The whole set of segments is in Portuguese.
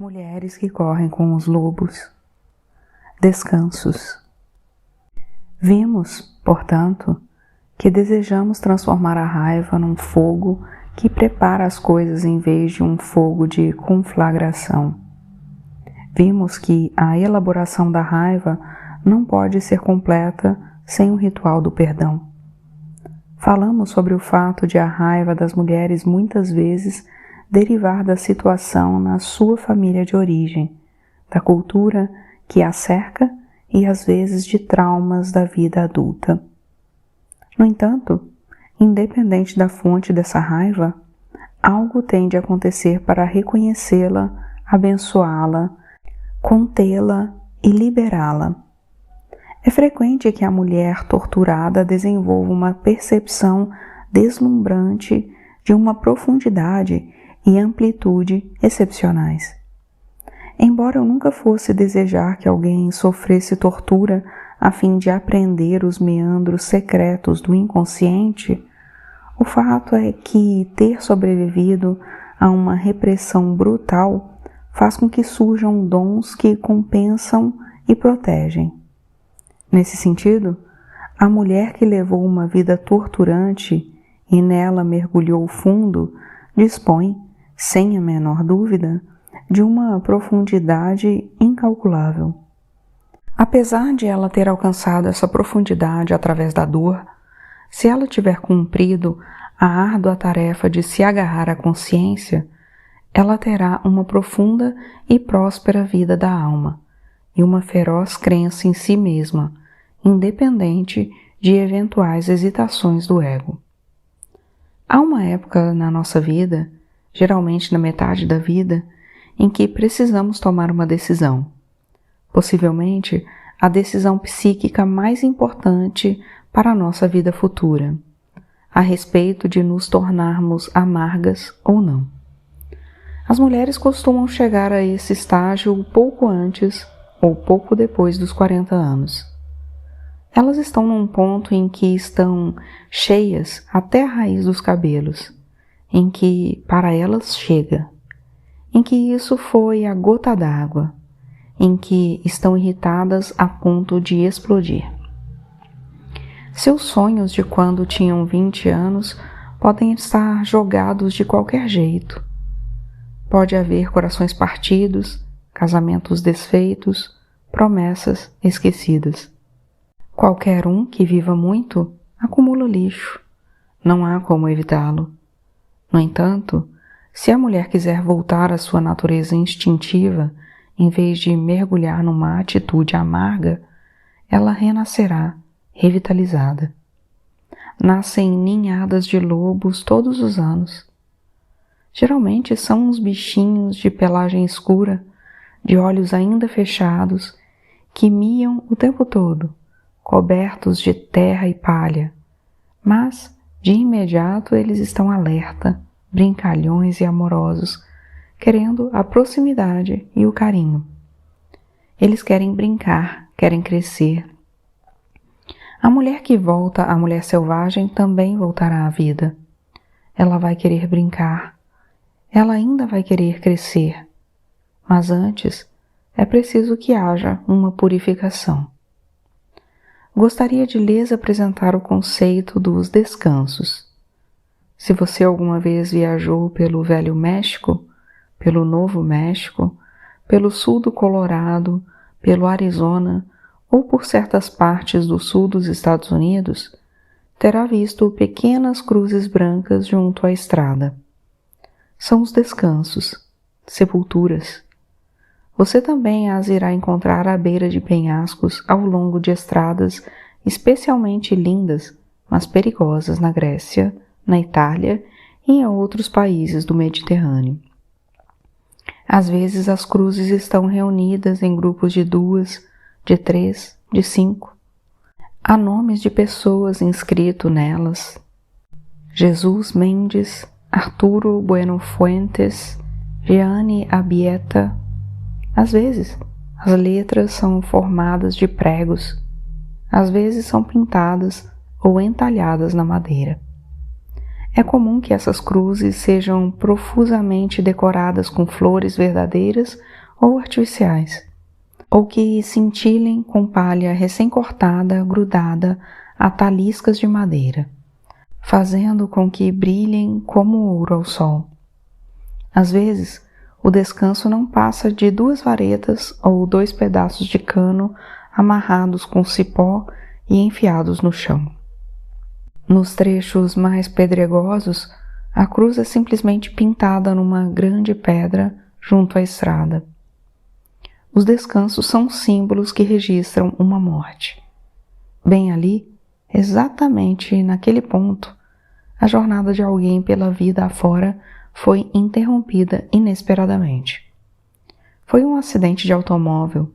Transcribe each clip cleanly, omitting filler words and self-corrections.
Mulheres que correm com os lobos. Descansos. Vimos, portanto, que desejamos transformar a raiva num fogo que prepara as coisas em vez de um fogo de conflagração. Vimos que a elaboração da raiva não pode ser completa sem o ritual do perdão. Falamos sobre o fato de a raiva das mulheres muitas vezes derivar da situação na sua família de origem, da cultura que a cerca e às vezes de traumas da vida adulta. No entanto, independente da fonte dessa raiva, algo tem de acontecer para reconhecê-la, abençoá-la, contê-la e liberá-la. É frequente que a mulher torturada desenvolva uma percepção deslumbrante de uma profundidade e amplitude excepcionais. Embora eu nunca fosse desejar que alguém sofresse tortura a fim de aprender os meandros secretos do inconsciente, o fato é que ter sobrevivido a uma repressão brutal faz com que surjam dons que compensam e protegem. Nesse sentido, a mulher que levou uma vida torturante e nela mergulhou fundo dispõe, sem a menor dúvida, de uma profundidade incalculável. Apesar de ela ter alcançado essa profundidade através da dor, se ela tiver cumprido a árdua tarefa de se agarrar à consciência, ela terá uma profunda e próspera vida da alma e uma feroz crença em si mesma, independente de eventuais hesitações do ego. Há uma época na nossa vida, geralmente na metade da vida, em que precisamos tomar uma decisão. Possivelmente, a decisão psíquica mais importante para a nossa vida futura, a respeito de nos tornarmos amargas ou não. As mulheres costumam chegar a esse estágio pouco antes ou pouco depois dos 40 anos. Elas estão num ponto em que estão cheias até a raiz dos cabelos, em que para elas chega, em que isso foi a gota d'água, em que estão irritadas a ponto de explodir. Seus sonhos de quando tinham 20 anos podem estar jogados de qualquer jeito. Pode haver corações partidos, casamentos desfeitos, promessas esquecidas. Qualquer um que viva muito acumula lixo. Não há como evitá-lo. No entanto, se a mulher quiser voltar à sua natureza instintiva, em vez de mergulhar numa atitude amarga, ela renascerá, revitalizada. Nascem ninhadas de lobos todos os anos. Geralmente são uns bichinhos de pelagem escura, de olhos ainda fechados, que miam o tempo todo, cobertos de terra e palha, mas de imediato eles estão alerta, brincalhões e amorosos, querendo a proximidade e o carinho. Eles querem brincar, querem crescer. A mulher que volta à mulher selvagem também voltará à vida. Ela vai querer brincar, ela ainda vai querer crescer, mas antes é preciso que haja uma purificação. Gostaria de lhes apresentar o conceito dos descansos. Se você alguma vez viajou pelo Velho México, pelo Novo México, pelo sul do Colorado, pelo Arizona ou por certas partes do sul dos Estados Unidos, terá visto pequenas cruzes brancas junto à estrada. São os descansos, sepulturas. Você também as irá encontrar à beira de penhascos ao longo de estradas especialmente lindas, mas perigosas na Grécia, na Itália e em outros países do Mediterrâneo. Às vezes as cruzes estão reunidas em grupos de 2, de 3, de 5. Há nomes de pessoas inscritos nelas. Jesus Mendes, Arturo Bueno Fuentes, Gianni Abieta. Às vezes, as letras são formadas de pregos, às vezes são pintadas ou entalhadas na madeira. É comum que essas cruzes sejam profusamente decoradas com flores verdadeiras ou artificiais, ou que cintilem com palha recém-cortada grudada a taliscas de madeira, fazendo com que brilhem como ouro ao sol. Às vezes, o descanso não passa de 2 varetas ou 2 pedaços de cano amarrados com cipó e enfiados no chão. Nos trechos mais pedregosos, a cruz é simplesmente pintada numa grande pedra junto à estrada. Os descansos são símbolos que registram uma morte. Bem ali, exatamente naquele ponto, a jornada de alguém pela vida afora foi interrompida inesperadamente. Foi um acidente de automóvel,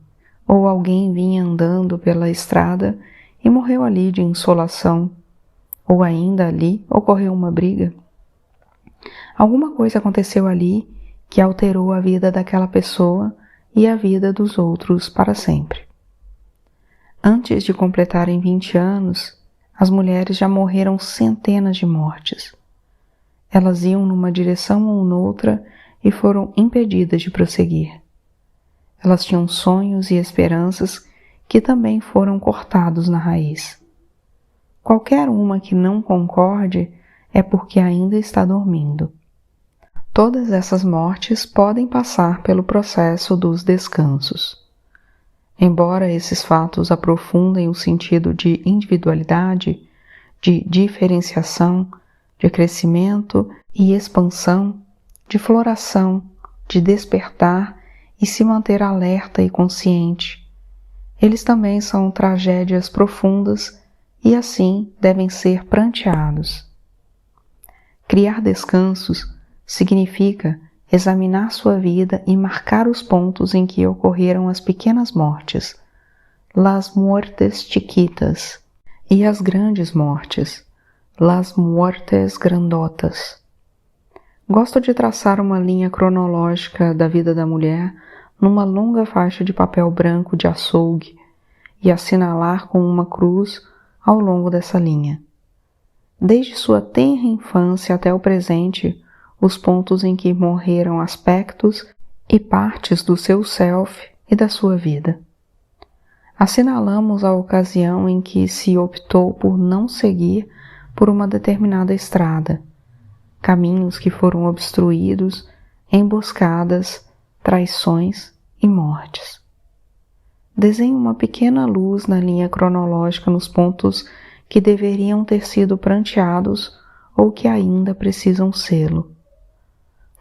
ou alguém vinha andando pela estrada e morreu ali de insolação, ou ainda ali ocorreu uma briga. Alguma coisa aconteceu ali que alterou a vida daquela pessoa e a vida dos outros para sempre. Antes de completarem 20 anos, as mulheres já morreram centenas de mortes. Elas iam numa direção ou noutra e foram impedidas de prosseguir. Elas tinham sonhos e esperanças que também foram cortados na raiz. Qualquer uma que não concorde é porque ainda está dormindo. Todas essas mortes podem passar pelo processo dos descansos. Embora esses fatos aprofundem o sentido de individualidade, de diferenciação, de crescimento e expansão, de floração, de despertar e se manter alerta e consciente, eles também são tragédias profundas e assim devem ser pranteados. Criar descansos significa examinar sua vida e marcar os pontos em que ocorreram as pequenas mortes, las muertes chiquitas, e as grandes mortes, las muertes grandotas. Gosto de traçar uma linha cronológica da vida da mulher numa longa faixa de papel branco de açougue e assinalar com uma cruz ao longo dessa linha. Desde sua tenra infância até o presente, os pontos em que morreram aspectos e partes do seu self e da sua vida. Assinalamos a ocasião em que se optou por não seguir por uma determinada estrada, caminhos que foram obstruídos, emboscadas, traições e mortes. Desenhe uma pequena luz na linha cronológica nos pontos que deveriam ter sido pranteados ou que ainda precisam sê-lo.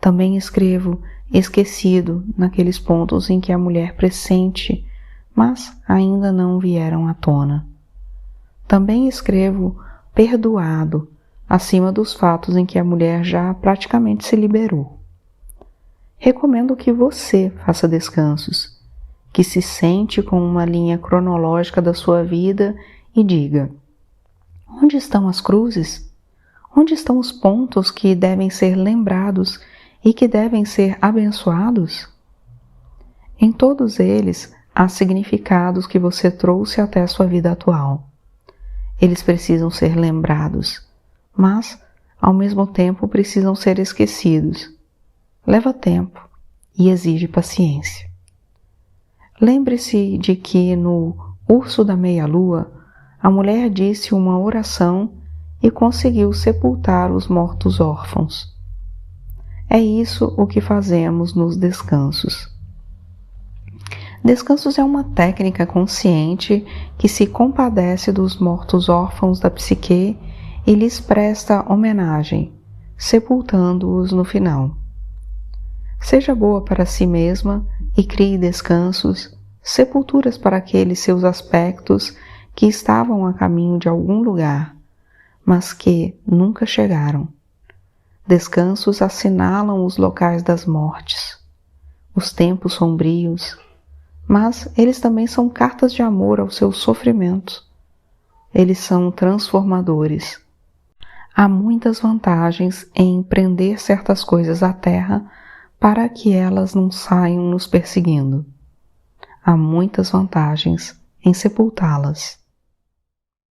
Também escrevo esquecido naqueles pontos em que a mulher pressente, mas ainda não vieram à tona. Também escrevo perdoado acima dos fatos em que a mulher já praticamente se liberou. Recomendo que você faça descansos, que se sente com uma linha cronológica da sua vida e diga: onde estão as cruzes? Onde estão os pontos que devem ser lembrados e que devem ser abençoados? Em todos eles há significados que você trouxe até a sua vida atual. Eles precisam ser lembrados, mas, ao mesmo tempo, precisam ser esquecidos. Leva tempo e exige paciência. Lembre-se de que no Urso da Meia-Lua, a mulher disse uma oração e conseguiu sepultar os mortos órfãos. É isso o que fazemos nos descansos. Descansos é uma técnica consciente que se compadece dos mortos órfãos da psique e lhes presta homenagem, sepultando-os no final. Seja boa para si mesma e crie descansos, sepulturas para aqueles seus aspectos que estavam a caminho de algum lugar, mas que nunca chegaram. Descansos assinalam os locais das mortes, os tempos sombrios, mas eles também são cartas de amor ao seu sofrimento. Eles são transformadores. Há muitas vantagens em prender certas coisas à terra para que elas não saiam nos perseguindo. Há muitas vantagens em sepultá-las.